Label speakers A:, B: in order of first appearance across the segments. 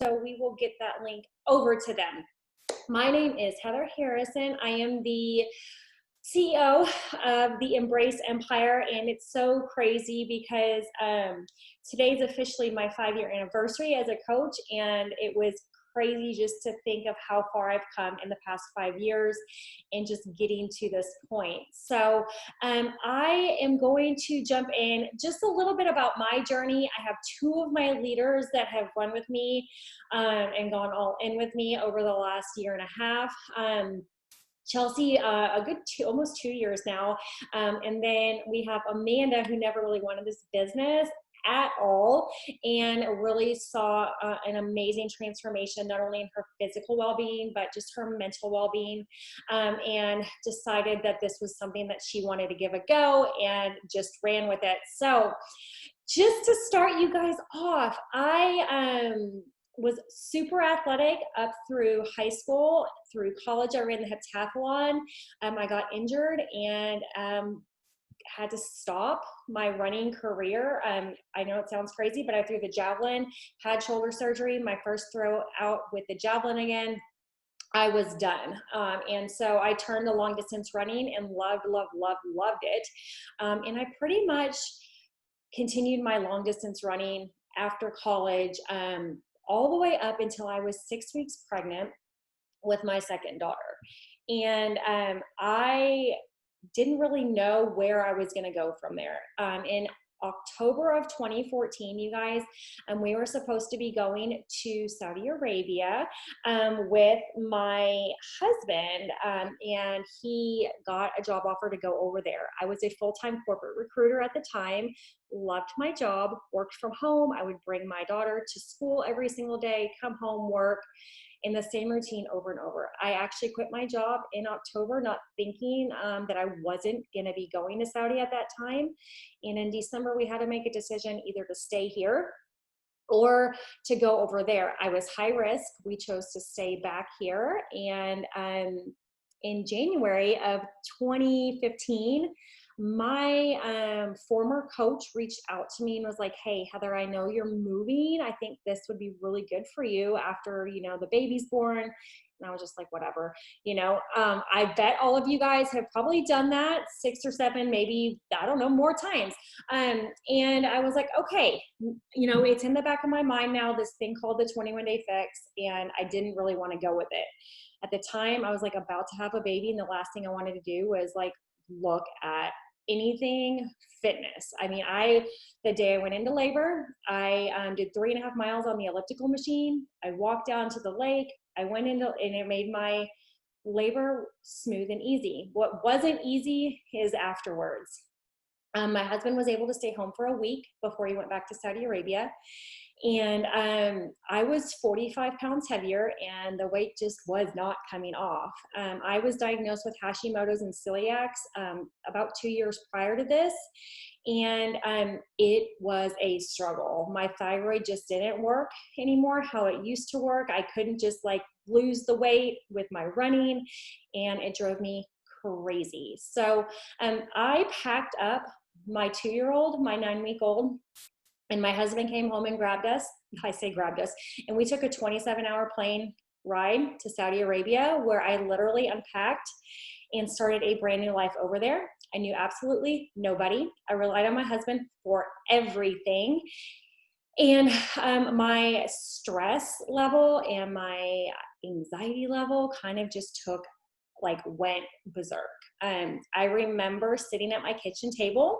A: So we will get that link over to them. My name is Heather Harrison. I am the CEO of the Embrace Empire, and it's so crazy because today's officially my 5-year anniversary as a coach, and it was crazy just to think of how far I've come in the past 5 years and just getting to this point. So I am going to jump in just a little bit about my journey. I have 2 of my leaders that have run with me and gone all in with me over the last year and a half. Chelsea, a good almost 2 years now. And then we have Amanda, who never really wanted this business at all and really saw an amazing transformation, not only in her physical well-being, but just her mental well-being, and decided that this was something that she wanted to give a go and just ran with it. So just to start you guys off, I was super athletic up through high school. Through college, I ran the heptathlon. I got injured and had to stop my running career. I know it sounds crazy, but I threw the javelin, had shoulder surgery. My first throw out with the javelin again, I was done. And so I turned to long distance running and loved it. And I pretty much continued my long distance running after college, all the way up until I was 6 weeks pregnant with my second daughter. And I didn't really know where I was going to go from there. In October of 2014, you guys, we were supposed to be going to Saudi Arabia with my husband, and he got a job offer to go over there. I was a full-time corporate recruiter at the time, loved my job, worked from home. I would bring my daughter to school every single day, come home, work, in the same routine over and over. I actually quit my job in October, not thinking that I wasn't gonna be going to Saudi at that time. And in December, we had to make a decision either to stay here or to go over there. I was high risk. We chose to stay back here. And in January of 2015, my former coach reached out to me and was like, hey, Heather, I know you're moving. I think this would be really good for you after, the baby's born. And I was just like, whatever, I bet all of you guys have probably done that 6 or 7, maybe, I don't know, more times. And I was like, okay, it's in the back of my mind now, this thing called the 21-day fix. And I didn't really want to go with it. At the time, I was like about to have a baby. And the last thing I wanted to do was like look at anything fitness. I mean, the day I went into labor, I did 3.5 miles on the elliptical machine. I walked down to the lake. I went into, and it made my labor smooth and easy. What wasn't easy is afterwards. My husband was able to stay home for a week before he went back to Saudi Arabia. And I was 45 pounds heavier, and the weight just was not coming off. I was diagnosed with Hashimoto's and celiacs about 2 years prior to this, and it was a struggle. My thyroid just didn't work anymore how it used to work. I couldn't just like lose the weight with my running, and it drove me crazy. So I packed up my 2-year-old, my 9-week-old, and my husband came home and grabbed us. I say grabbed us. And we took a 27-hour plane ride to Saudi Arabia, where I literally unpacked and started a brand new life over there. I knew absolutely nobody. I relied on my husband for everything. And my stress level and my anxiety level kind of just went berserk. I remember sitting at my kitchen table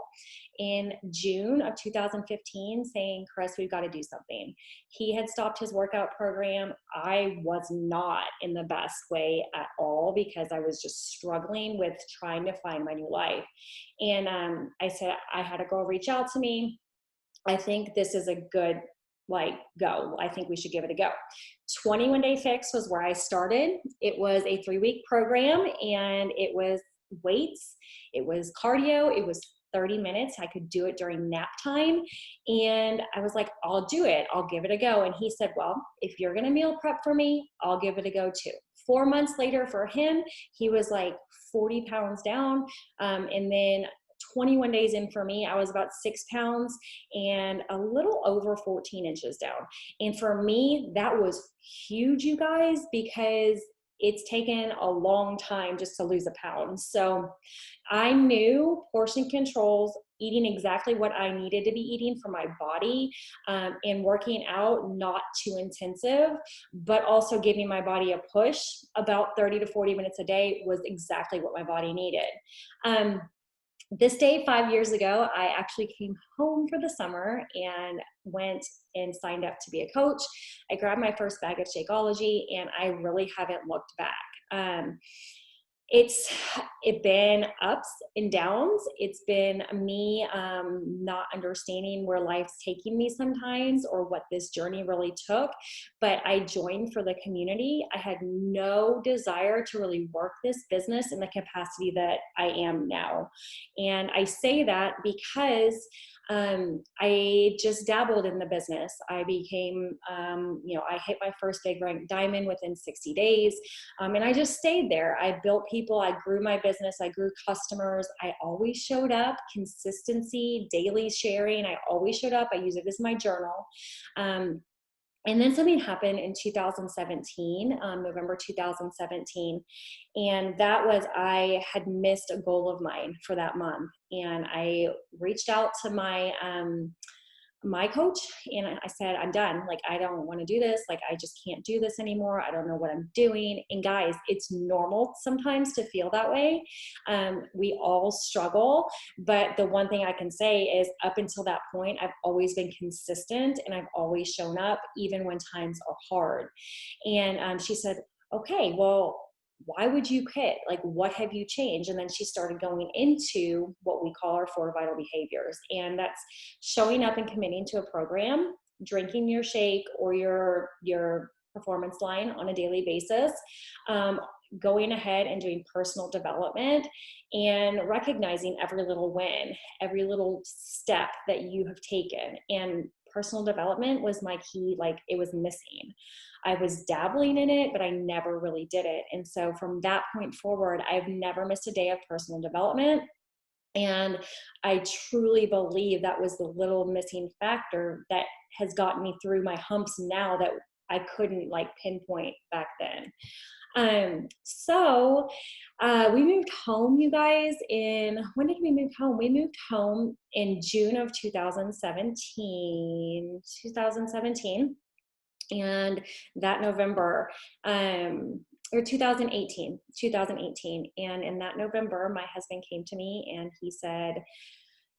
A: in June of 2015 saying, Chris, we've got to do something. He had stopped his workout program. I was not in the best way at all because I was just struggling with trying to find my new life. And I said, I had a girl reach out to me. I think this is a good go. I think we should give it a go. 21-day fix was where I started. It was a 3-week program, and it was weights, it was cardio, it was 30 minutes. I could do it during nap time. And I was like, I'll do it. I'll give it a go. And he said, well, if you're going to meal prep for me, I'll give it a go too. 4 months later for him, he was like 40 pounds down. And then 21 days in for me, I was about 6 pounds and a little over 14 inches down. And for me, that was huge, you guys, because it's taken a long time just to lose a pound. So I knew portion controls, eating exactly what I needed to be eating for my body, and working out not too intensive, but also giving my body a push about 30 to 40 minutes a day was exactly what my body needed. This day, 5 years ago, I actually came home for the summer and went and signed up to be a coach. I grabbed my first bag of Shakeology, and I really haven't looked back. It's been ups and downs. It's been me not understanding where life's taking me sometimes, or what this journey really took. But I joined for the community. I had no desire to really work this business in the capacity that I am now. And I say that because I just dabbled in the business. I became, I hit my first big rank diamond within 60 days. And I just stayed there. I built people. I grew my business. I grew customers. I always showed up. Consistency, daily sharing. I always showed up. I use it as my journal. And then something happened in 2017, November 2017. And that was, I had missed a goal of mine for that month. And I reached out to my coach, and I said, I'm done. Like, I don't want to do this. Like, I just can't do this anymore. I don't know what I'm doing. And guys, it's normal sometimes to feel that way. We all struggle. But the one thing I can say is, up until that point, I've always been consistent, and I've always shown up even when times are hard. And she said, okay, well, why would you quit? Like, what have you changed? And then she started going into what we call our 4 vital behaviors. And that's showing up and committing to a program, drinking your shake or your performance line on a daily basis, going ahead and doing personal development, and recognizing every little win, every little step that you have taken. And personal development was my key. Like, it was missing. I was dabbling in it, but I never really did it. And so from that point forward, I've never missed a day of personal development. And I truly believe that was the little missing factor that has gotten me through my humps now that I couldn't pinpoint back then. So we moved home, you guys, when did we move home? We moved home in June of 2017. And that November, or 2018. And in that November, my husband came to me and he said,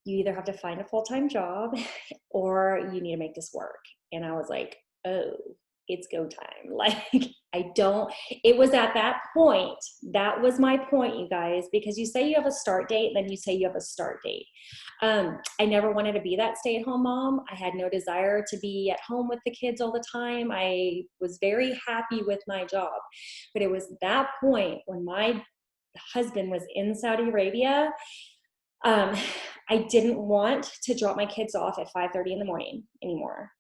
A: you either have to find a full-time job or you need to make this work. And I was like, oh, it's go time. It was at that point, that was my point, you guys, because you say you have a start date, then you say you have a start date. I never wanted to be that stay-at-home mom. I had no desire to be at home with the kids all the time. I was very happy with my job. But it was that point when my husband was in Saudi Arabia. I didn't want to drop my kids off at 5:30 in the morning anymore.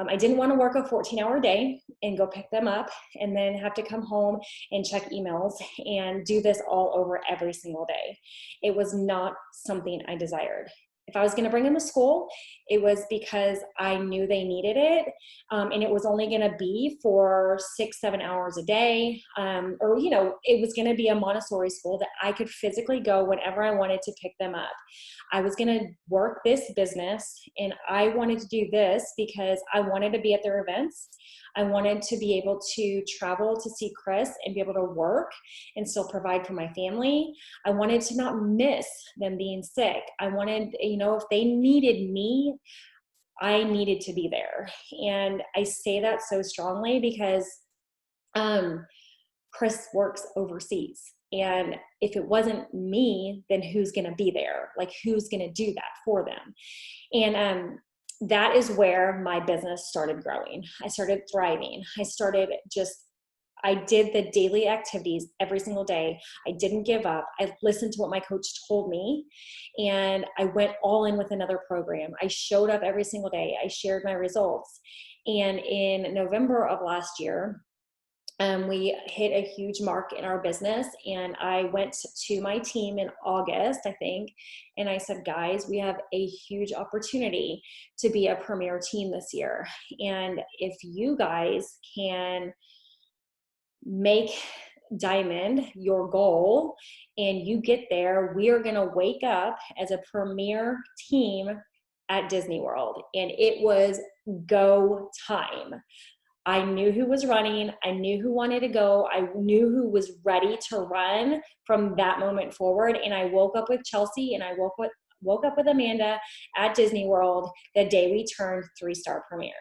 A: I didn't want to work a 14-hour day and go pick them up and then have to come home and check emails and do this all over every single day. It was not something I desired. If I was going to bring them to school, it was because I knew they needed it. And it was only going to be for 6-7 hours a day. It was going to be a Montessori school that I could physically go whenever I wanted to pick them up. I was going to work this business, and I wanted to do this because I wanted to be at their events. I wanted to be able to travel to see Chris and be able to work and still provide for my family. I wanted to not miss them being sick. I wanted, if they needed me, I needed to be there. And I say that so strongly because Chris works overseas. And if it wasn't me, then who's going to be there? Who's going to do that for them? And that is where my business started growing. I started thriving. I did the daily activities every single day. I didn't give up. I listened to what my coach told me, and I went all in with another program. I showed up every single day. I shared my results. And in November of last year, We hit a huge mark in our business, and I went to my team in August, I think, and I said, guys, we have a huge opportunity to be a premier team this year. And if you guys can make Diamond your goal and you get there, we are going to wake up as a premier team at Disney World. And it was go time. I knew who was running. I knew who wanted to go. I knew who was ready to run from that moment forward. And I woke up with Chelsea, and I woke up with Amanda at Disney World the day we turned 3-star premier.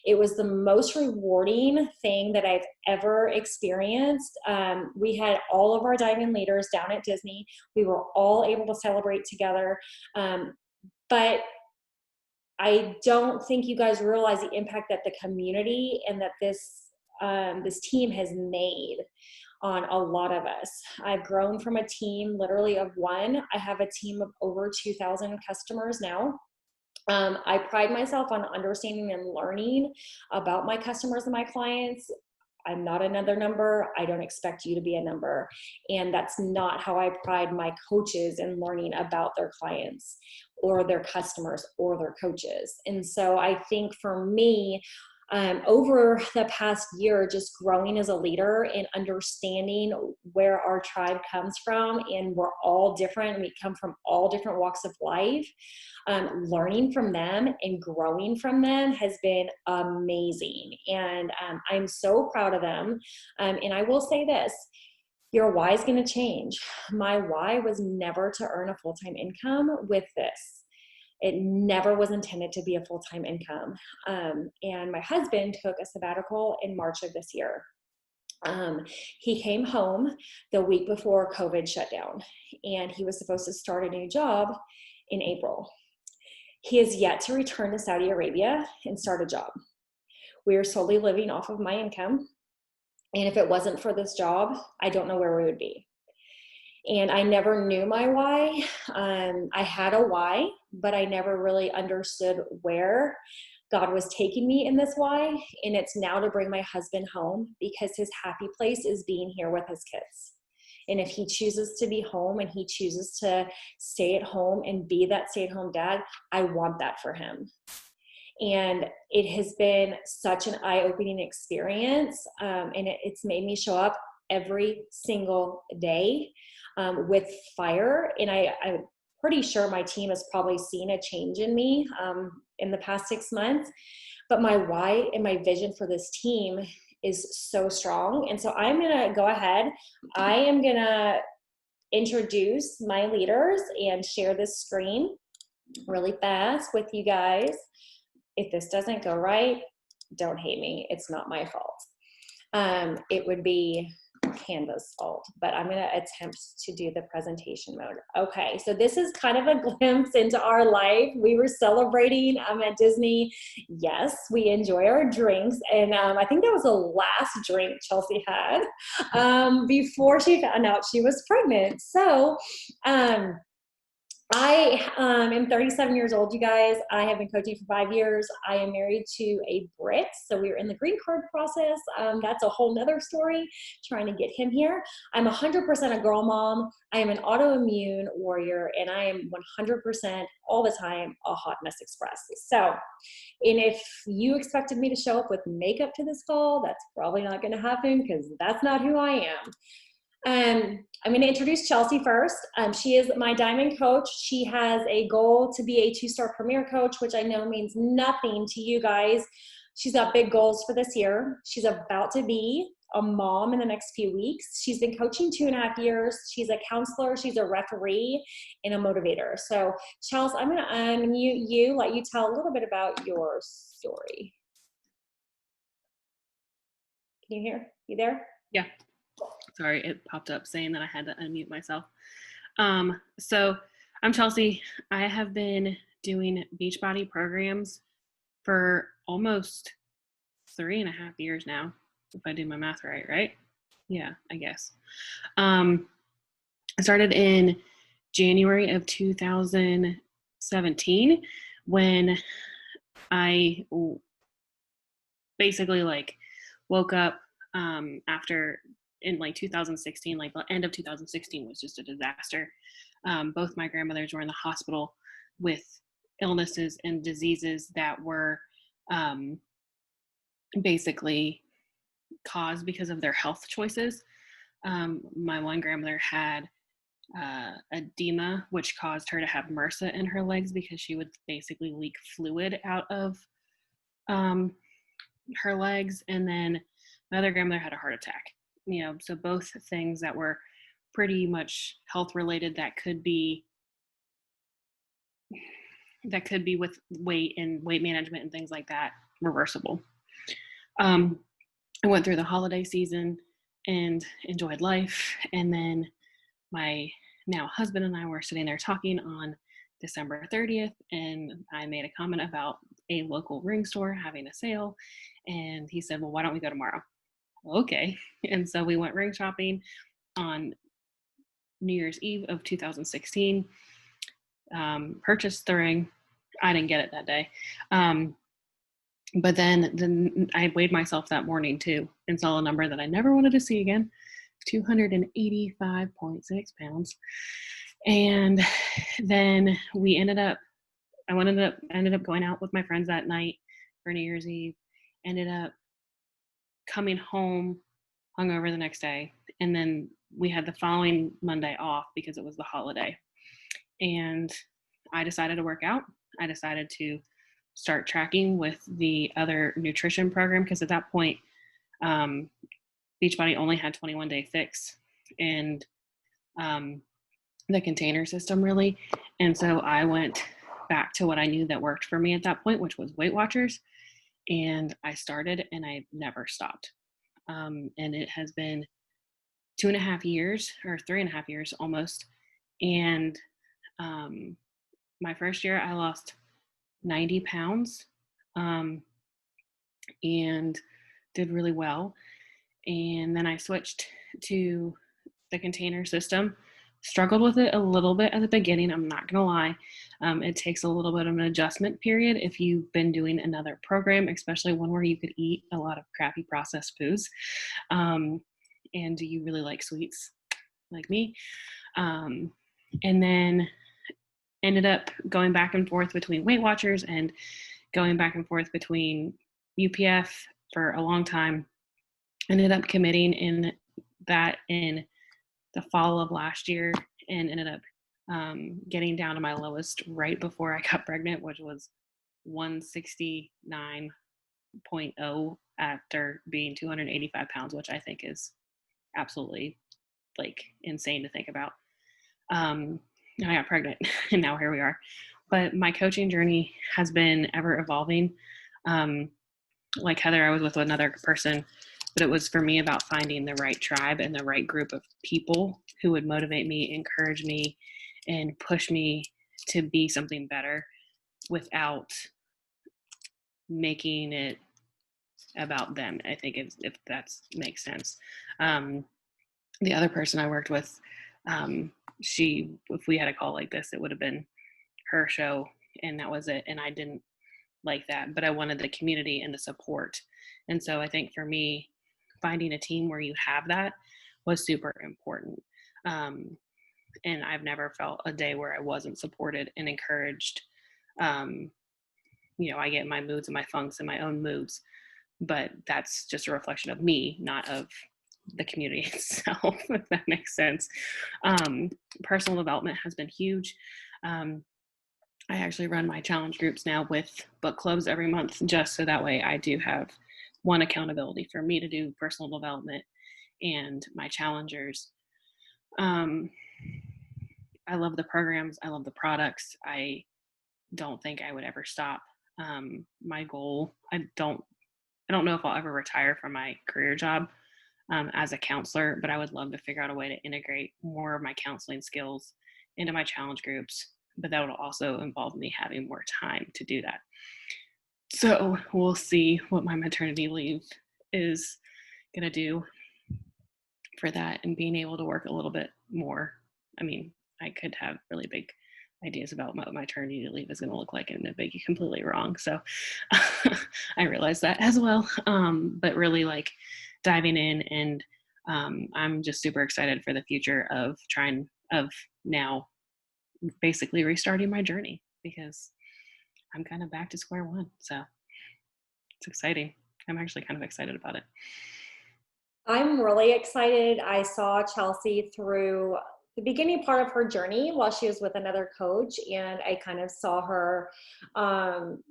A: It was the most rewarding thing that I've ever experienced. We had all of our Diamond leaders down at Disney. We were all able to celebrate together. But I don't think you guys realize the impact that the community and that this team has made on a lot of us. I've grown from a team literally of one. I have a team of over 2,000 customers now. I pride myself on understanding and learning about my customers and my clients. I'm not another number. I don't expect you to be a number. And that's not how I pride my coaches in learning about their clients or their customers or their coaches. And so I think for me, over the past year, just growing as a leader and understanding where our tribe comes from, and we're all different, we come from all different walks of life, learning from them and growing from them has been amazing. And I'm so proud of them. And I will say this, your why is going to change. My why was never to earn a full-time income with this. It never was intended to be a full-time income. And my husband took a sabbatical in March of this year. He came home the week before COVID shut down, and he was supposed to start a new job in April. He has yet to return to Saudi Arabia and start a job. We are solely living off of my income. And if it wasn't for this job, I don't know where we would be. And I never knew my why. I had a why, but I never really understood where God was taking me in this why. And it's now to bring my husband home, because his happy place is being here with his kids. And if he chooses to be home and he chooses to stay at home and be that stay-at-home dad, I want that for him. And it has been such an eye-opening experience. And it's made me show up every single day with fire. And I'm pretty sure my team has probably seen a change in me in the past 6 months. But my why and my vision for this team is so strong. And so I'm going to go ahead. I am going to introduce my leaders and share this screen really fast with you guys. If this doesn't go right, don't hate me. It's not my fault. It would be Canva's fault, but I'm going to attempt to do the presentation mode. Okay, so this is kind of a glimpse into our life. We were celebrating at Disney. Yes, we enjoy our drinks, and I think that was the last drink Chelsea had before she found out she was pregnant. So I am 37 years old, you guys. I have been coaching for 5 years. I am married to a Brit, so we're in the green card process. That's a whole nother story, trying to get him here. I'm 100% a girl mom. I am an autoimmune warrior, and I am 100% all the time a hot mess express. So, and if you expected me to show up with makeup to this call, that's probably not going to happen, because that's not who I am. I'm going to introduce Chelsea first. She is my Diamond coach. She has a goal to be a 2-star premier coach, which I know means nothing to you guys. She's got big goals for this year. She's about to be a mom in the next few weeks. She's been coaching 2.5 years. She's a counselor. She's a referee and a motivator. So Chelsea, I'm going to unmute you, let you tell a little bit about your story. Can you hear? You there?
B: Yeah. Sorry, it popped up saying that I had to unmute myself. So I'm Chelsea. I have been doing Beachbody programs for almost 3.5 years now, if I do my math right? Yeah, I guess. I started in January of 2017 when I basically woke up after in like 2016, like the end of 2016 was just a disaster. Both my grandmothers were in the hospital with illnesses and diseases that were basically caused because of their health choices. My one grandmother had edema, which caused her to have MRSA in her legs because she would basically leak fluid out of her legs. And then my other grandmother had a heart attack. So both things that were pretty much health related that could be with weight and weight management and things like that, reversible. I went through the holiday season and enjoyed life. And then my now husband and I were sitting there talking on December 30th, and I made a comment about a local ring store having a sale. And he said, well, why don't we go tomorrow? Okay. And so we went ring shopping on New Year's Eve of 2016, purchased the ring. I didn't get it that day. But then I weighed myself that morning too and saw a number that I never wanted to see again, 285.6 pounds. And then I ended up going out with my friends that night for New Year's Eve, ended up coming home hungover the next day. And then we had the following Monday off because it was the holiday. And I decided to work out. I decided to start tracking with the other nutrition program because at that point, Beachbody only had 21-day fix and the container system really. And so I went back to what I knew that worked for me at that point, which was Weight Watchers. And I started and I never stopped. And it has been 2.5 years or 3.5 years almost. And my first year I lost 90 pounds and did really well. And then I switched to the container system. Struggled with it a little bit at the beginning, I'm not gonna lie. It takes a little bit of an adjustment period if you've been doing another program, especially one where you could eat a lot of crappy processed foods. And do you really like sweets like me? And then ended up going back and forth between Weight Watchers and going back and forth between UPF for a long time. Ended up committing in the fall of last year and ended up getting down to my lowest right before I got pregnant, which was 169.0 after being 285 pounds, which I think is absolutely like insane to think about. And I got pregnant and now here we are. But my coaching journey has been ever evolving. Like Heather, I was with another person, but it was for me about finding the right tribe and the right group of people who would motivate me, encourage me, and push me to be something better without making it about them. I think if that makes sense. The other person I worked with, if we had a call like this, it would have been her show and that was it. And I didn't like that, but I wanted the community and the support. And so I think for me, finding a team where you have that was super important. And I've never felt a day where I wasn't supported and encouraged. I get my moods and my funks and my own moods, but that's just a reflection of me, not of the community itself, if that makes sense. Personal development has been huge. I actually run my challenge groups now with book clubs every month, just so that way I do have one accountability for me to do personal development and my challengers. I love the programs. I love the products. I don't think I would ever stop. My goal, I don't know if I'll ever retire from my career job as a counselor, but I would love to figure out a way to integrate more of my counseling skills into my challenge groups. But that would also involve me having more time to do that. So we'll see what my maternity leave is going to do for that and being able to work a little bit more. I mean, I could have really big ideas about what maternity leave is going to look like and it'd be completely wrong. So I realize that as well. But really like diving in, and I'm just super excited for the future of now basically restarting my journey, because I'm kind of back to square one. So it's exciting. I'm actually kind of excited about it.
A: I'm really excited. I saw Chelsea through the beginning part of her journey while she was with another coach, and I kind of saw her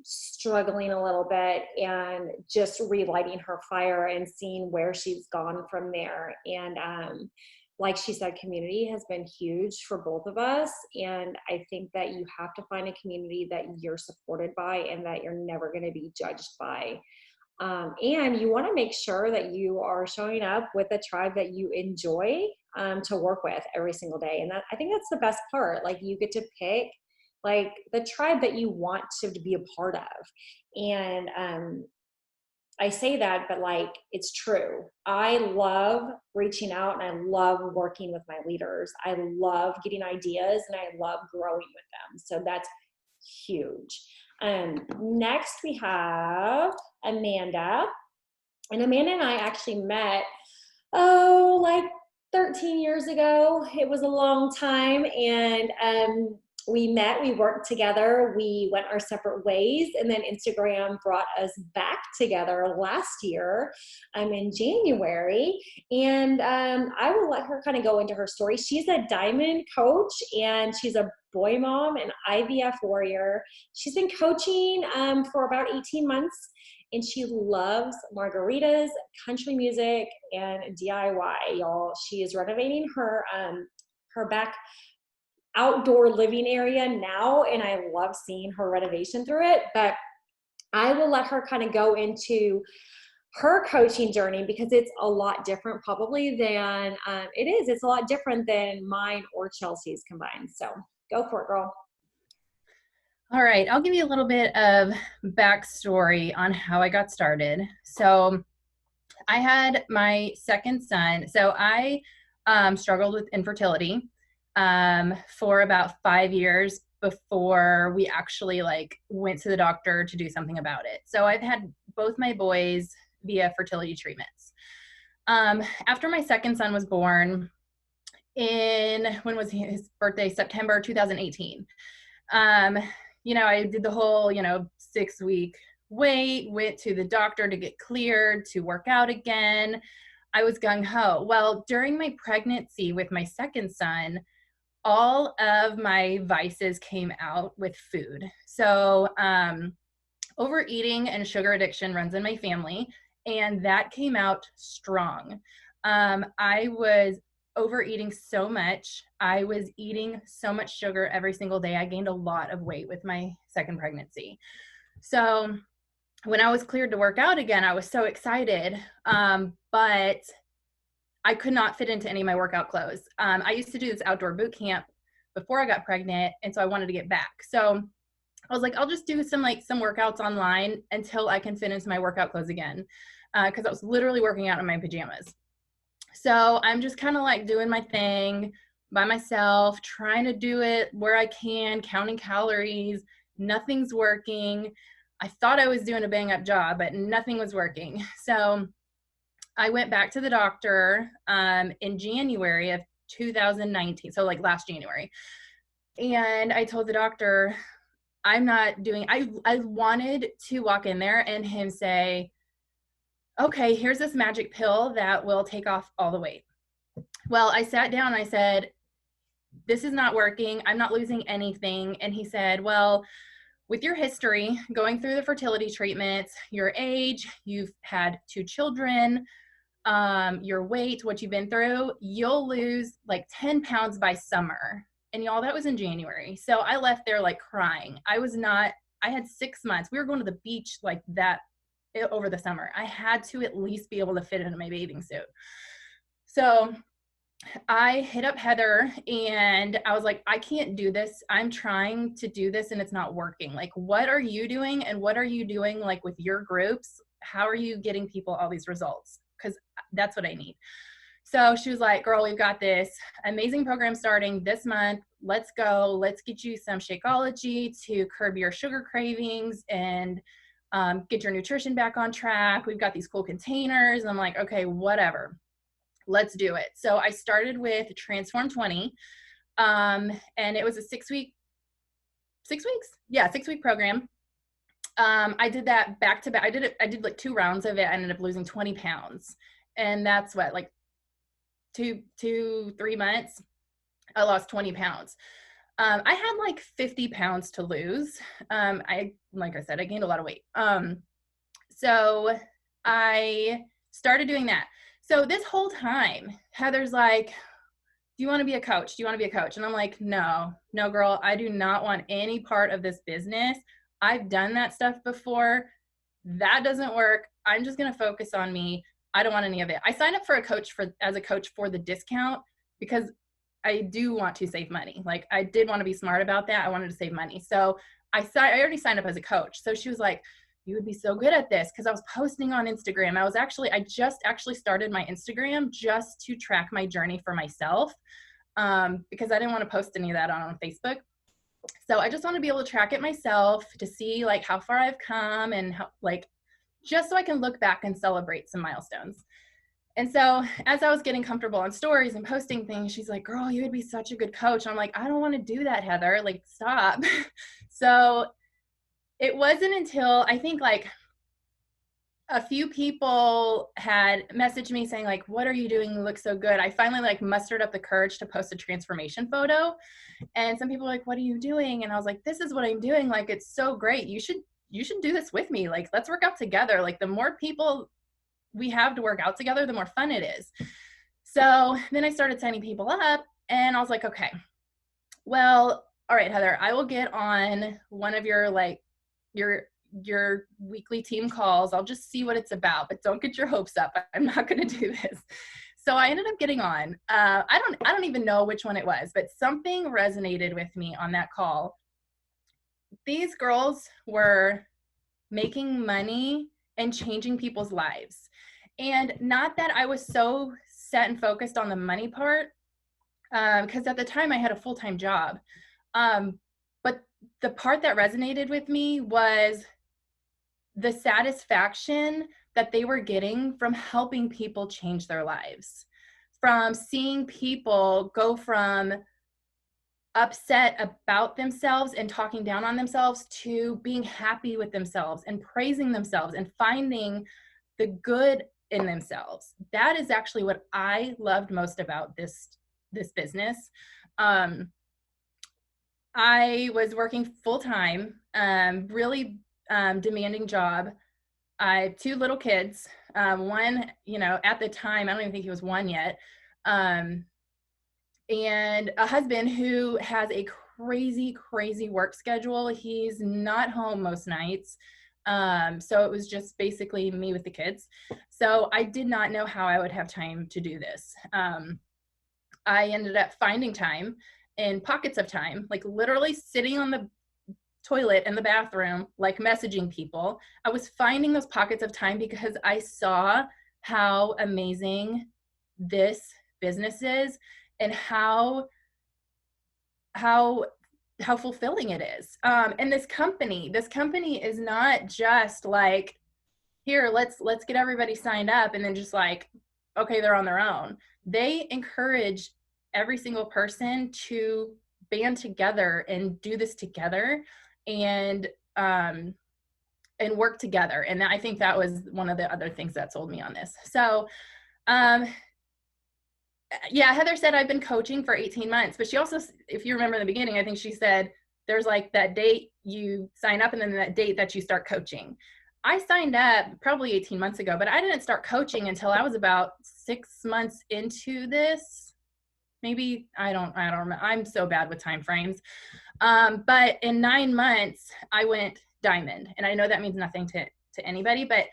A: struggling a little bit and just relighting her fire and seeing where she's gone from there. And like she said, community has been huge for both of us. And I think that you have to find a community that you're supported by and that you're never going to be judged by. And you want to make sure that you are showing up with a tribe that you enjoy to work with every single day. And I think that's the best part. Like, you get to pick like the tribe that you want to be a part of. And I say that, but like, it's true. I love reaching out and I love working with my leaders. I love getting ideas and I love growing with them. So that's huge. Next we have Amanda. And Amanda and I actually met, like 13 years ago. It was a long time. And we met, we worked together, we went our separate ways, and then Instagram brought us back together last year in January. And I will let her kind of go into her story. She's a diamond coach and she's a boy mom and IVF warrior. She's been coaching for about 18 months. And she loves margaritas, country music, and DIY, y'all. She is renovating her back outdoor living area now, and I love seeing her renovation through it. But I will let her kind of go into her coaching journey because it's a lot different probably than it's a lot different than mine or Chelsea's combined. So go for it, girl.
C: All right, I'll give you a little bit of backstory on how I got started. So I had my second son. So I struggled with infertility for about 5 years before we actually went to the doctor to do something about it. So I've had both my boys via fertility treatments. After my second son was born when was his birthday? September 2018. I did the whole, 6-week wait, went to the doctor to get cleared to work out again. I was gung-ho. Well, during my pregnancy with my second son, all of my vices came out with food. So overeating and sugar addiction runs in my family, and that came out strong. I was overeating so much. I was eating so much sugar every single day. I gained a lot of weight with my second pregnancy. So when I was cleared to work out again, I was so excited, but I could not fit into any of my workout clothes. I used to do this outdoor boot camp before I got pregnant, and so I wanted to get back. So I was like, I'll just do some workouts online until I can fit into my workout clothes again, because I was literally working out in my pajamas. So I'm just kind of doing my thing by myself, trying to do it where I can, counting calories. Nothing's working. I thought I was doing a bang up job, but nothing was working. So I went back to the doctor in January of 2019. So last January. And I told the doctor, I'm not doing, I wanted to walk in there and him say, okay, here's this magic pill that will take off all the weight. Well, I sat down and I said, this is not working. I'm not losing anything. And he said, well, with your history, going through the fertility treatments, your age, you've had 2 children, your weight, what you've been through, you'll lose 10 pounds by summer. And y'all, that was in January. So I left there crying. I had 6 months. We were going to the beach that over the summer. I had to at least be able to fit into my bathing suit. So I hit up Heather and I was like, I can't do this. I'm trying to do this and it's not working. What are you doing? And what are you doing with your groups? How are you getting people all these results? Because that's what I need. So she was like, girl, we've got this amazing program starting this month. Let's go. Let's get you some Shakeology to curb your sugar cravings and get your nutrition back on track. We've got these cool containers. And I'm like, okay, whatever, let's do it. So I started with Transform 20. And it was a 6 weeks? Yeah, 6 week program. I did that back to back. I did like 2 rounds of it. I ended up losing 20 pounds. And that's what, like 3 months, I lost 20 pounds. I had like 50 pounds to lose. Like I said, I gained a lot of weight. So I started doing that. So this whole time, Heather's like, do you want to be a coach? Do you want to be a coach? And I'm like, no, girl, I do not want any part of this business. I've done that stuff before. That doesn't work. I'm just going to focus on me. I don't want any of it. I signed up for as a coach for the discount because I do want to save money. Like I did want to be smart about that. I wanted to save money. So I already signed up as a coach. So she was like, you would be so good at this. Cause I was posting on Instagram. I just actually started my Instagram just to track my journey for myself. Because I didn't want to post any of that on Facebook. So I just want to be able to track it myself to see like how far I've come and how, like, just so I can look back and celebrate some milestones. And so as I was getting comfortable on stories and posting things, she's like, girl, you would be such a good coach. I'm like, I don't want to do that, Heather, like, stop. So it wasn't until I think like a few people had messaged me saying like, what are you doing? You look so good. I finally like mustered up the courage to post a transformation photo. And some people were like, what are you doing? And I was like, this is what I'm doing. Like, it's so great. You should do this with me. Like, let's work out together. Like the more people we have to work out together, the more fun it is. So then I started signing people up and I was like, okay, well, all right, Heather, I will get on one of your weekly team calls. I'll just see what it's about, but don't get your hopes up. I'm not going to do this. So I ended up getting on. I don't even know which one it was, but something resonated with me on that call. These girls were making money and changing people's lives. And not that I was so set and focused on the money part, because at the time I had a full-time job. But the part that resonated with me was the satisfaction that they were getting from helping people change their lives, from seeing people go from upset about themselves and talking down on themselves to being happy with themselves and praising themselves and finding the good in themselves. That is actually what I loved most about this business. I was working full-time, really demanding job. I have 2 little kids. One, at the time, I don't even think he was 1 yet. And a husband who has a crazy, crazy work schedule. He's not home most nights. So it was just basically me with the kids. So I did not know how I would have time to do this. I ended up finding time in pockets of time, like literally sitting on the toilet in the bathroom, like messaging people. I was finding those pockets of time because I saw how amazing this business is and how fulfilling it is. And this company is not just like, here, let's get everybody signed up and then just like, okay, they're on their own. They encourage every single person to band together and do this together and work together. And I think that was one of the other things that sold me on this. So, yeah, Heather said I've been coaching for 18 months, but she also, if you remember in the beginning, I think she said there's like that date you sign up and then that date that you start coaching. I signed up probably 18 months ago, but I didn't start coaching until I was about 6 months into this. Maybe, I don't remember. I'm so bad with time frames. But in 9 months, I went diamond. And I know that means nothing to anybody, but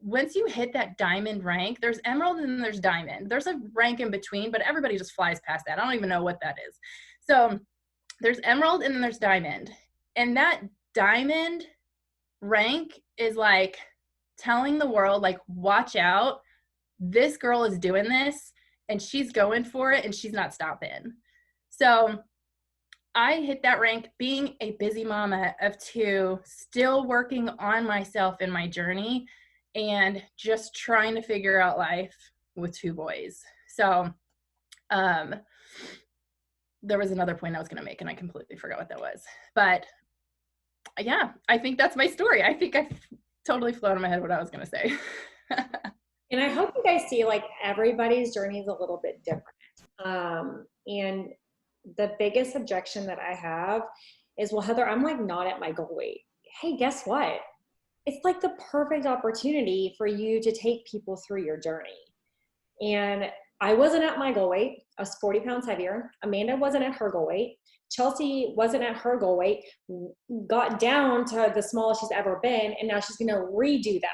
C: once you hit that diamond rank, there's emerald and then there's diamond. There's a rank in between, but everybody just flies past that. I don't even know what that is. So there's emerald and then there's diamond. And that diamond rank is like telling the world, like, watch out, this girl is doing this and she's going for it and she's not stopping. So I hit that rank being a busy mama of 2, still working on myself in my journey and just trying to figure out life with 2 boys. So there was another point I was going to make and I completely forgot what that was. But yeah, I think that's my story. I think I totally flew out of my head what I was going to say.
A: And I hope you guys see, like, everybody's journey is a little bit different. And the biggest objection that I have is, well, Heather, I'm like not at my goal weight. Hey, guess what? It's like the perfect opportunity for you to take people through your journey. And I wasn't at my goal weight. I was 40 pounds heavier. Amanda wasn't at her goal weight. Chelsea wasn't at her goal weight, got down to the smallest she's ever been, and now she's going to redo that.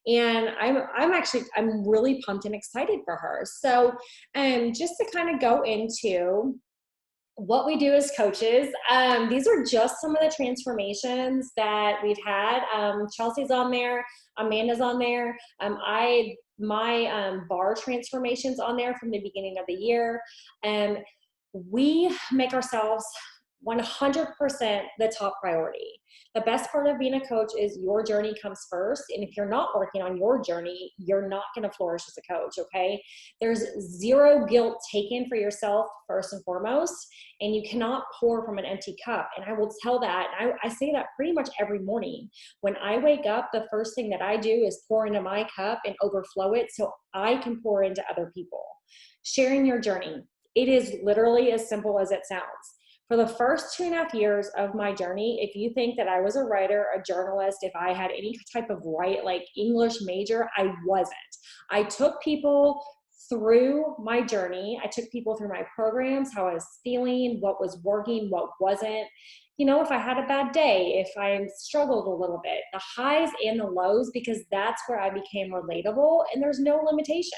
A: And I'm really pumped and excited for her. So just to kind of go into what we do as coaches, these are just some of the transformations that we've had. Chelsea's on there, Amanda's on there. My bar transformations on there from the beginning of the year. We make ourselves 100% the top priority. The best part of being a coach is your journey comes first. And if you're not working on your journey, you're not going to flourish as a coach, okay? There's zero guilt taken for yourself first and foremost, and you cannot pour from an empty cup. And I will tell that, I say that pretty much every morning. When I wake up, the first thing that I do is pour into my cup and overflow it so I can pour into other people. Sharing your journey. It is literally as simple as it sounds. For the first 2.5 years of my journey, if you think that I was a writer, a journalist, if I had any type of like English major, I wasn't. I took people through my journey. I took people through my programs, how I was feeling, what was working, what wasn't. You know, if I had a bad day, if I struggled a little bit, the highs and the lows, because that's where I became relatable, and there's no limitations.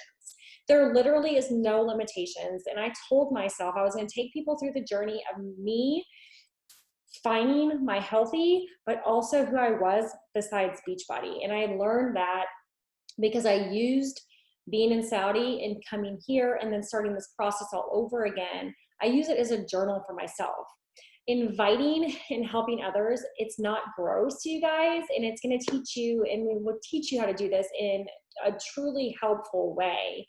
A: There literally is no limitations. And I told myself I was going to take people through the journey of me finding my healthy, but also who I was besides Beachbody. And I learned that because I used being in Saudi and coming here and then starting this process all over again. I use it as a journal for myself. Inviting and helping others, it's not gross to you guys, and it's going to teach you, and we will teach you how to do this in a truly helpful way.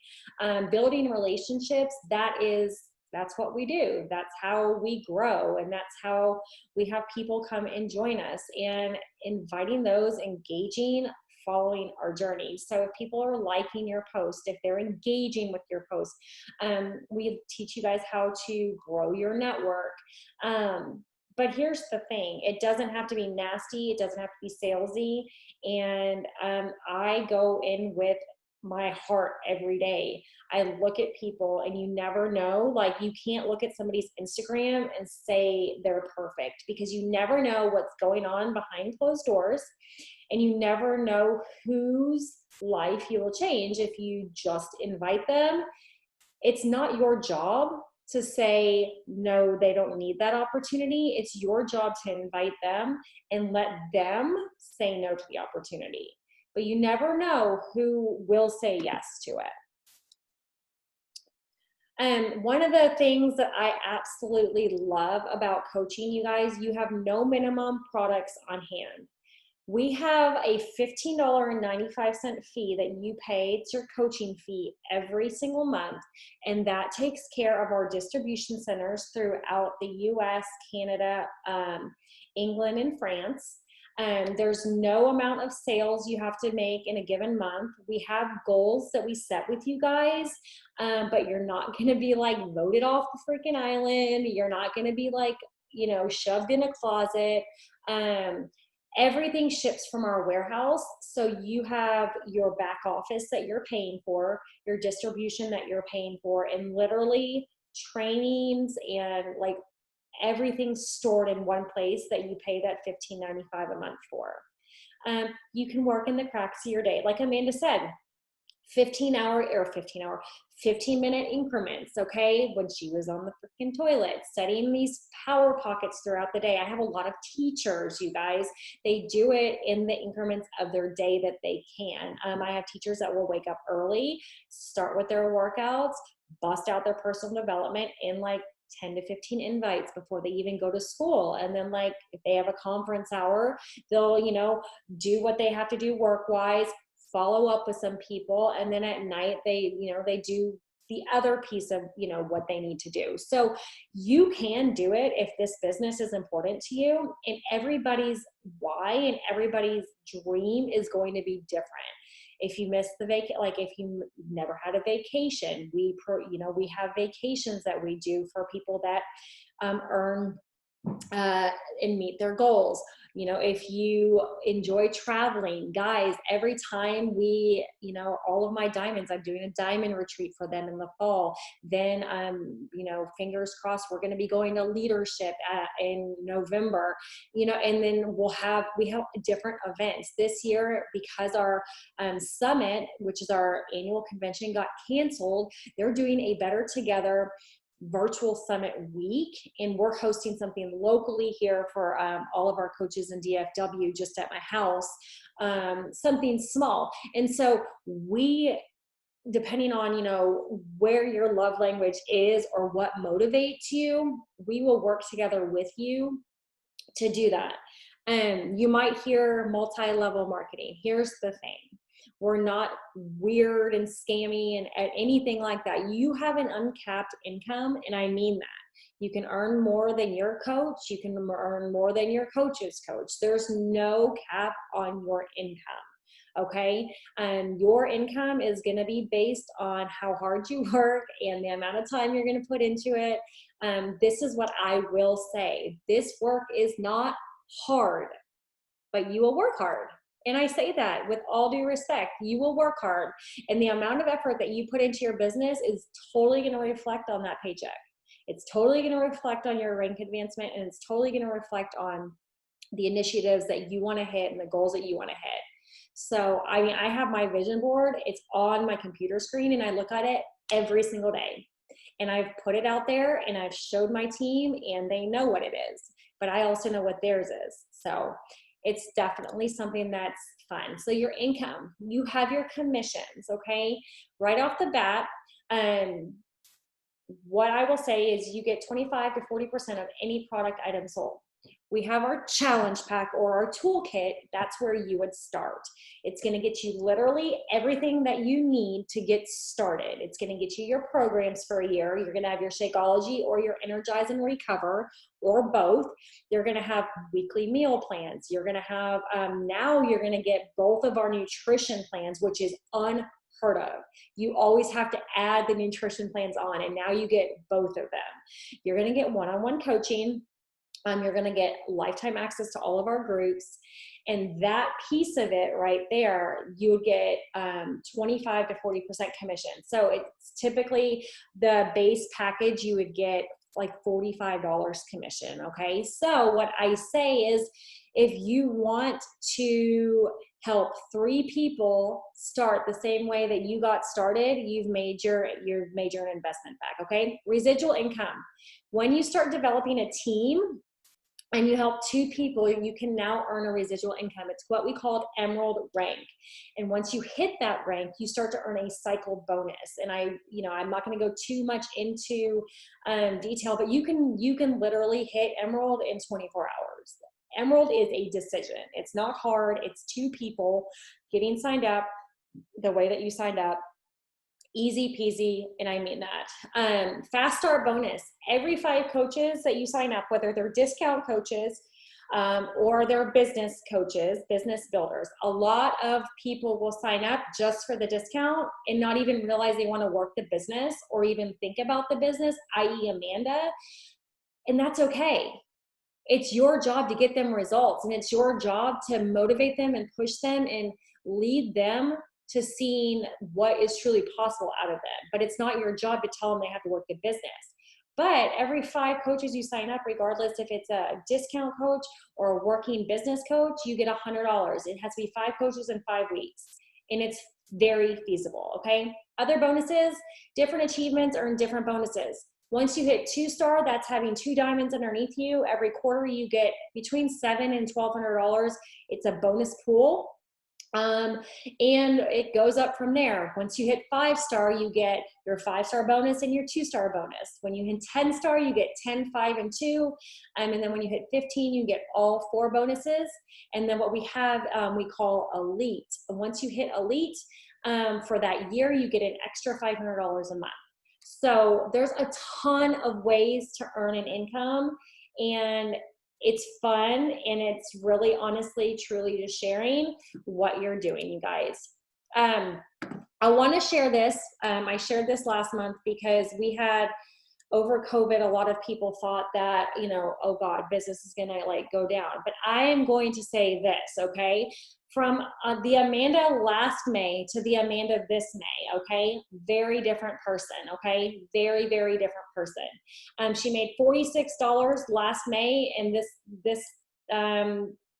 A: Building relationships, that's what we do. That's how we grow, and that's how we have people come and join us, and inviting those, engaging, following our journey. So if people are liking your post, if they're engaging with your post, we teach you guys how to grow your network. But here's the thing, it doesn't have to be nasty, it doesn't have to be salesy, and I go in with my heart every day. I look at people, and you never know, like, you can't look at somebody's Instagram and say they're perfect, because you never know what's going on behind closed doors, and you never know whose life you will change if you just invite them. It's not your job to say, no, they don't need that opportunity. It's your job to invite them and let them say no to the opportunity. But you never know who will say yes to it. And one of the things that I absolutely love about coaching, you guys, you have no minimum products on hand. We have a $15.95 fee that you pay. It's your coaching fee every single month, and that takes care of our distribution centers throughout the US, Canada, England, and France. There's no amount of sales you have to make in a given month. We have goals that we set with you guys, but you're not going to be like voted off the freaking island. You're not going to be like, you know, shoved in a closet. Everything ships from our warehouse. So you have your back office that you're paying for, your distribution that you're paying for, and literally trainings and like everything stored in one place that you pay that $15.95 a month for. You can work in the cracks of your day. Like Amanda said, 15-minute increments, okay? When she was on the freaking toilet, setting these power pockets throughout the day. I have a lot of teachers, you guys, they do it in the increments of their day that they can. I have teachers that will wake up early, start with their workouts, bust out their personal development in like 10 to 15 invites before they even go to school. And then like, if they have a conference hour, they'll, you know, do what they have to do work-wise, follow up with some people. And then at night they, you know, they do the other piece of, you know, what they need to do. So you can do it if this business is important to you, and everybody's why and everybody's dream is going to be different. If you miss the like if you never had a vacation, we have vacations that we do for people that earn and meet their goals. You know, if you enjoy traveling, guys, every time we, you know, all of my diamonds, I'm doing a diamond retreat for them in the fall. Then, you know, fingers crossed, we're going to be going to leadership in November, you know, and then we have different events this year because our summit, which is our annual convention, got canceled. They're doing a Better Together virtual summit week, and we're hosting something locally here for all of our coaches in DFW just at my house, something small. And so we, depending on, you know, where your love language is or what motivates you, we will work together with you to do that. You might hear multi-level marketing. Here's the thing. We're not weird and scammy and anything like that. You have an uncapped income, and I mean that. You can earn more than your coach. You can earn more than your coach's coach. There's no cap on your income, okay? Your income is going to be based on how hard you work and the amount of time you're going to put into it. This is what I will say. This work is not hard, but you will work hard. And I say that with all due respect. You will work hard, and the amount of effort that you put into your business is totally going to reflect on that paycheck. It's totally going to reflect on your rank advancement, and it's totally going to reflect on the initiatives that you want to hit and the goals that you want to hit. So, I mean, I have my vision board. It's on my computer screen, and I look at it every single day. And I've put it out there, and I've showed my team, and they know what it is. But I also know what theirs is. So it's definitely something that's fun. So your income, you have your commissions, okay? Right off the bat, what I will say is you get 25 to 40% of any product item sold. We have our challenge pack or our toolkit. That's where you would start. It's going to get you literally everything that you need to get started. It's going to get you your programs for a year. You're going to have your Shakeology or your Energize and Recover, or both. You're going to have weekly meal plans. You're going to have, now you're going to get both of our nutrition plans, which is unheard of. You always have to add the nutrition plans on, and now you get both of them. You're going to get one-on-one coaching. You're going to get lifetime access to all of our groups. And that piece of it right there, you would get 25 to 40% commission. So it's typically the base package, you would get like $45 commission. Okay. So what I say is, if you want to help 3 people start the same way that you got started, you've made your investment back. Okay. Residual income. When you start developing a team, and you help 2 people, you can now earn a residual income. It's what we call Emerald rank. And once you hit that rank, you start to earn a cycle bonus. And I'm not going to go too much into detail, but you can literally hit Emerald in 24 hours. Emerald is a decision. It's not hard. It's 2 people getting signed up the way that you signed up. Easy peasy, and I mean that. Fast start bonus. Every 5 coaches that you sign up, whether they're discount coaches or they're business coaches, business builders, a lot of people will sign up just for the discount and not even realize they want to work the business or even think about the business, i.e. Amanda, and that's okay. It's your job to get them results, and it's your job to motivate them and push them and lead them to seeing what is truly possible out of them. But it's not your job to tell them they have to work the business. But every 5 coaches you sign up, regardless if it's a discount coach or a working business coach, you get $100. It has to be 5 coaches in 5 weeks. And it's very feasible, okay? Other bonuses, different achievements earn different bonuses. Once you hit 2-star, that's having 2 diamonds underneath you. Every quarter you get between $700 and $1,200. It's a bonus pool. Um, and it goes up from there. Once you hit 5-star, you get your 5-star bonus and your 2-star bonus. When you hit 10-star, you get 10, 5, and 2. And then when you hit 15, you get all 4 bonuses. And then what we have, we call elite. And once you hit elite, for that year, you get an extra $500 a month. So there's a ton of ways to earn an income, and it's fun, and it's really honestly, truly just sharing what you're doing, you guys. I want to share this. I shared this last month because we had, over COVID, a lot of people thought that, you know, oh God, business is going to like go down. But I am going to say this, okay? From the Amanda last May to the Amanda this May, okay? Very different person, okay? Very, very different person. She made $46 last May, and this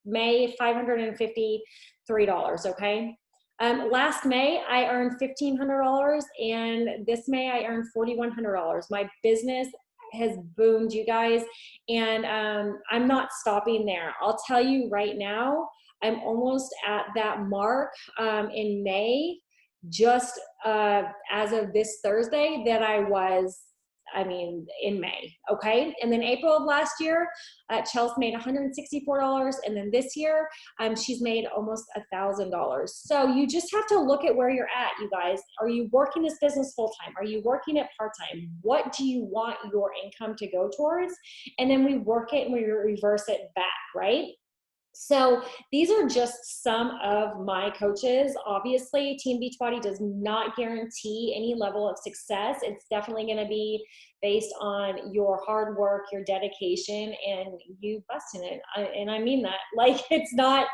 A: May, $553, okay? Last May, I earned $1,500, and this May, I earned $4,100. My business has boomed, you guys, and I'm not stopping there. I'll tell you right now, I'm almost at that mark in May, just as of this Thursday, that I was, I mean, in May, okay? And then April of last year, Chelsea made $164, and then this year, she's made almost $1,000. So you just have to look at where you're at, you guys. Are you working this business full-time? Are you working it part-time? What do you want your income to go towards? And then we work it and we reverse it back, right? So these are just some of my coaches. Obviously, Team Beachbody does not guarantee any level of success. It's definitely going to be based on your hard work, your dedication, and you busting it. And I mean that. Like, it's not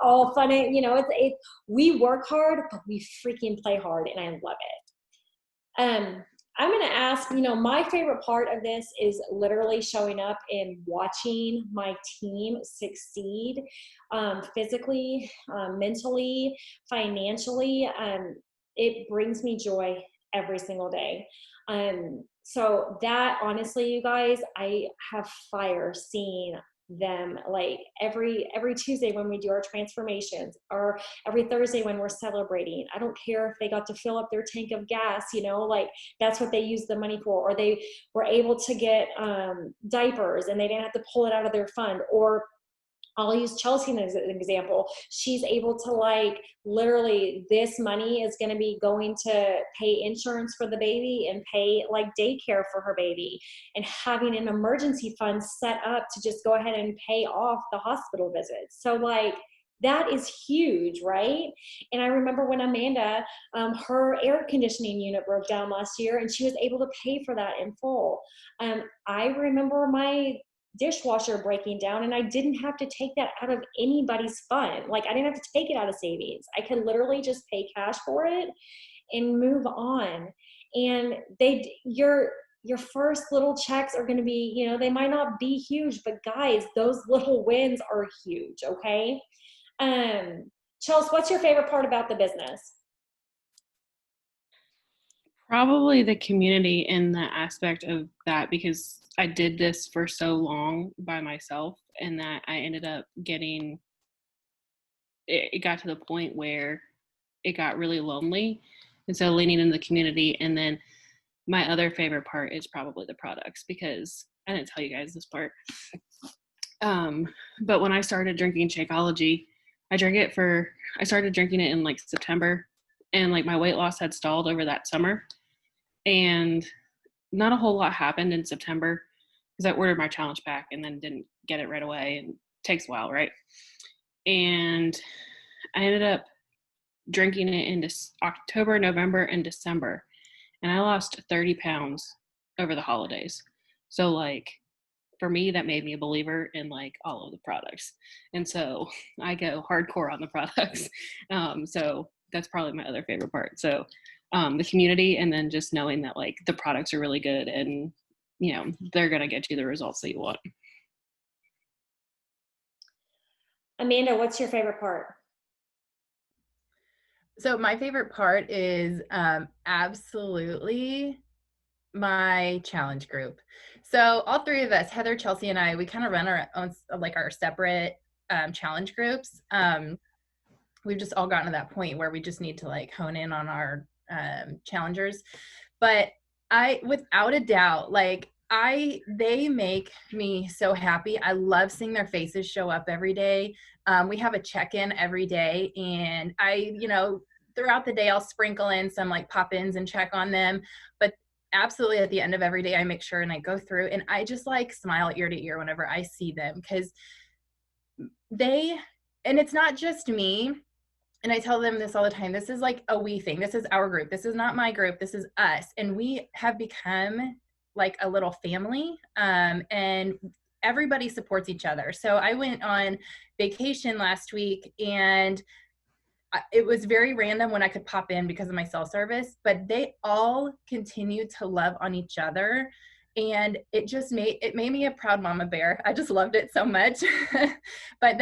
A: all fun. You know, we work hard, but we freaking play hard, and I love it. I'm going to ask, you know, my favorite part of this is literally showing up and watching my team succeed, physically, mentally, financially. It brings me joy every single day. So that, honestly, you guys, I have fire seeing them, like every Tuesday when we do our transformations, or every Thursday when we're celebrating. I don't care if they got to fill up their tank of gas, you know, like that's what they use the money for, or they were able to get diapers and they didn't have to pull it out of their fund. Or I'll use Chelsea as an example. She's able to, like, literally, this money is going to be going to pay insurance for the baby and pay like daycare for her baby, and having an emergency fund set up to just go ahead and pay off the hospital visits. So like, that is huge, right? And I remember when Amanda, her air conditioning unit broke down last year, and she was able to pay for that in full. I remember my dishwasher breaking down, and I didn't have to take that out of anybody's fund. Like, I didn't have to take it out of savings. I could literally just pay cash for it and move on. And your first little checks are going to be, you know, they might not be huge, but guys, those little wins are huge. Okay. Chelsea, what's your favorite part about the business?
B: Probably the community and the aspect of that, because I did this for so long by myself, and that I ended up getting, it got to the point where it got really lonely. And so leaning in the community. And then my other favorite part is probably the products, because I didn't tell you guys this part. But when I started drinking Shakeology, I started drinking it in like September, and like my weight loss had stalled over that summer, and not a whole lot happened in September because I ordered my challenge pack and then didn't get it right away, and it takes a while, right? And I ended up drinking it in October, November, and December, and I lost 30 pounds over the holidays. So like, for me, that made me a believer in like all of the products. And so I go hardcore on the products. So that's probably my other favorite part. So the community, and then just knowing that like the products are really good, and you know, they're going to get you the results that you want.
A: Amanda, what's your favorite part?
C: So my favorite part is absolutely my challenge group. So all three of us, Heather, Chelsea, and I, we kind of run our own, like our separate challenge groups. we've just all gotten to that point where we just need to like hone in on our challengers. But without a doubt, like they make me so happy. I love seeing their faces show up every day. We have a check-in every day, and throughout the day, I'll sprinkle in some like pop-ins and check on them. But absolutely at the end of every day, I make sure and I go through and I just like smile ear to ear whenever I see them, because and it's not just me. And I tell them this all the time. This is like a we thing. This is our group. This is not my group. This is us. And we have become like a little family. And everybody supports each other. So I went on vacation last week, and it was very random when I could pop in because of my cell service, but they all continued to love on each other. And it made me a proud mama bear. I just loved it so much. But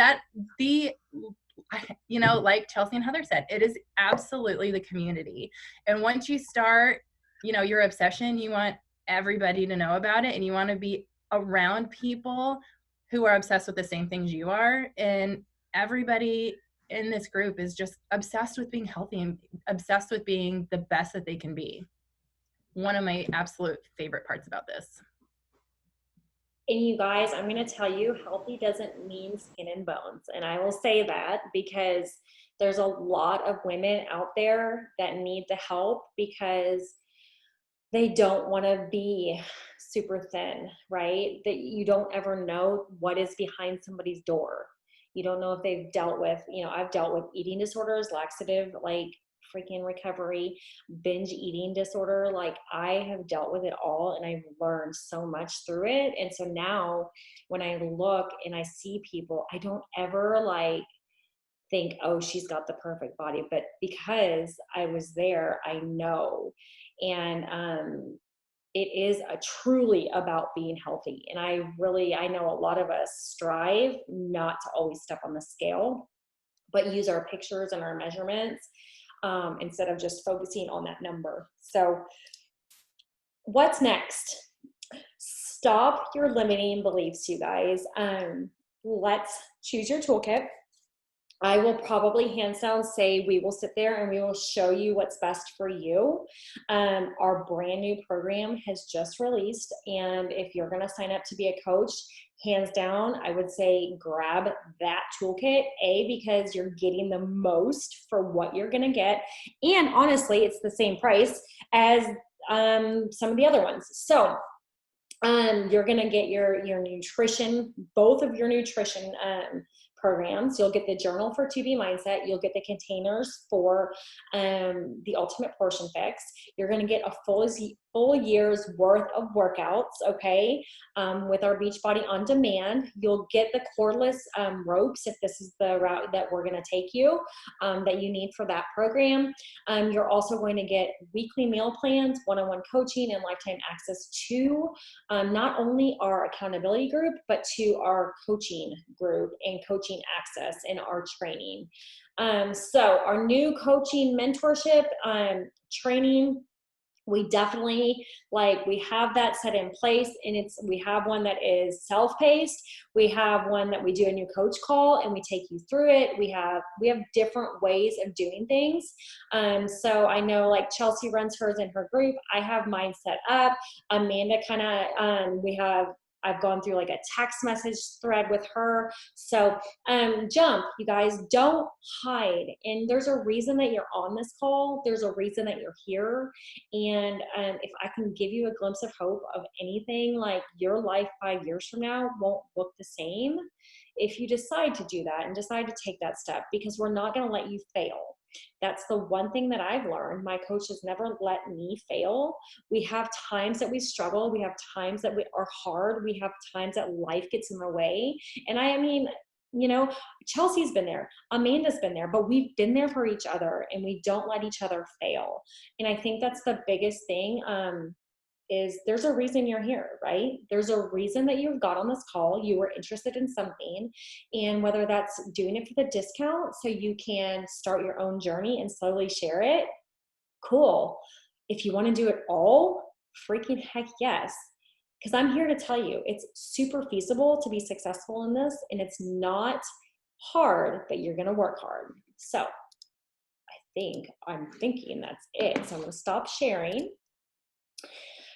C: like Chelsea and Heather said, it is absolutely the community. And once you start, your obsession, you want everybody to know about it, and you want to be around people who are obsessed with the same things you are. And everybody in this group is just obsessed with being healthy and obsessed with being the best that they can be. One of my absolute favorite parts about this.
A: And you guys, I'm going to tell you, healthy doesn't mean skin and bones. And I will say that because there's a lot of women out there that need the help because they don't want to be super thin, right? That you don't ever know what is behind somebody's door. You don't know if they've dealt with, I've dealt with eating disorders, laxative, like freaking recovery, binge eating disorder. Like I have dealt with it all, and I've learned so much through it. And so now when I look and I see people, I don't ever like think, oh, she's got the perfect body, but because I was there, I know. And it is truly about being healthy. And I know a lot of us strive not to always step on the scale, but use our pictures and our measurements instead of just focusing on that number. So what's next? Stop your limiting beliefs, you guys. Let's choose your toolkit. I will probably hands down say we will sit there and we will show you what's best for you. Our brand new program has just released, and if you're going to sign up to be a coach, hands down, I would say grab that toolkit, because you're getting the most for what you're going to get. And honestly, it's the same price as some of the other ones. So you're going to get your nutrition, both of your nutrition programs. You'll get the journal for 2B Mindset. You'll get the containers for the Ultimate Portion Fix. You're going to get a full year's worth of workouts, okay, with our Beachbody On Demand. You'll get the cordless ropes if this is the route that we're going to take you, that you need for that program. You're also going to get weekly meal plans, one-on-one coaching, and lifetime access to not only our accountability group, but to our coaching group and coaching access in our training. So our new coaching mentorship training, we definitely we have that set in place, and we have one that is self-paced. We have one that we do a new coach call and we take you through it. We have different ways of doing things. So I know Chelsea runs hers in her group. I have mine set up. Amanda I've gone through a text message thread with her. So jump, you guys, don't hide. And there's a reason that you're on this call. There's a reason that you're here. And if I can give you a glimpse of hope of anything, your life 5 years from now won't look the same if you decide to do that and decide to take that step, because we're not going to let you fail. That's the one thing that I've learned. My coach has never let me fail. We have times that we struggle. We have times that are hard. We have times that life gets in the way. And I mean, Chelsea's been there. Amanda's been there, but we've been there for each other, and we don't let each other fail. And I think that's the biggest thing. Is there's a reason you're here, right? There's a reason that you got on this call. You were interested in something, and whether that's doing it for the discount so you can start your own journey and slowly share it, cool. If you want to do it all, freaking heck yes. Because I'm here to tell you, it's super feasible to be successful in this, and it's not hard, but you're going to work hard. So I'm thinking that's it. So I'm going to stop sharing.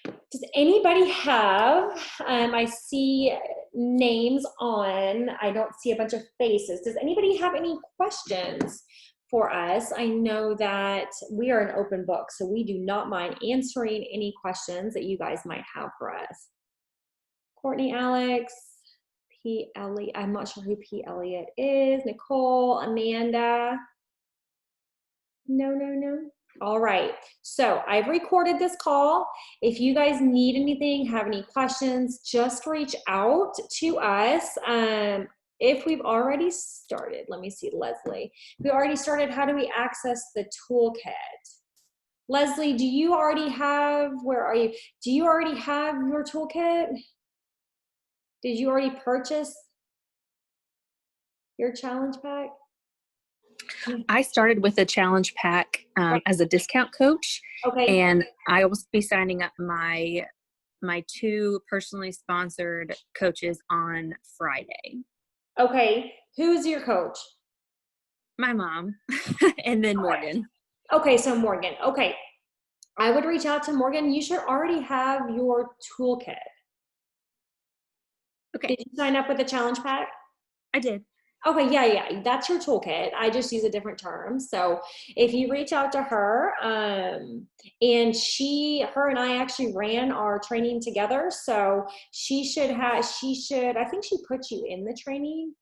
A: Does anybody have, I see names on, I don't see a bunch of faces. Does anybody have any questions for us? I know that we are an open book, so we do not mind answering any questions that you guys might have for us. Courtney, Alex, P. Elliott, I'm not sure who P. Elliott is. Nicole, Amanda. No. All right, so I've recorded this call. If you guys need anything, have any questions, just reach out to us. If we've already started, let me see, Leslie. If we already started, how do we access the toolkit? Leslie, do you already have, where are you? Do you already have your toolkit? Did you already purchase your challenge pack?
D: I started with a challenge pack as a discount coach.
A: Okay.
D: And I will be signing up my 2 personally sponsored coaches on Friday.
A: Okay. Who's your coach?
D: My mom and then Morgan.
A: Okay, so Morgan. Okay. I would reach out to Morgan. You should already have your toolkit.
D: Okay.
A: Did you sign up with the challenge pack?
D: I did.
A: Okay, yeah, that's your toolkit. I just use a different term. So if you reach out to her, and her and I actually ran our training together. So I think she put you in the training.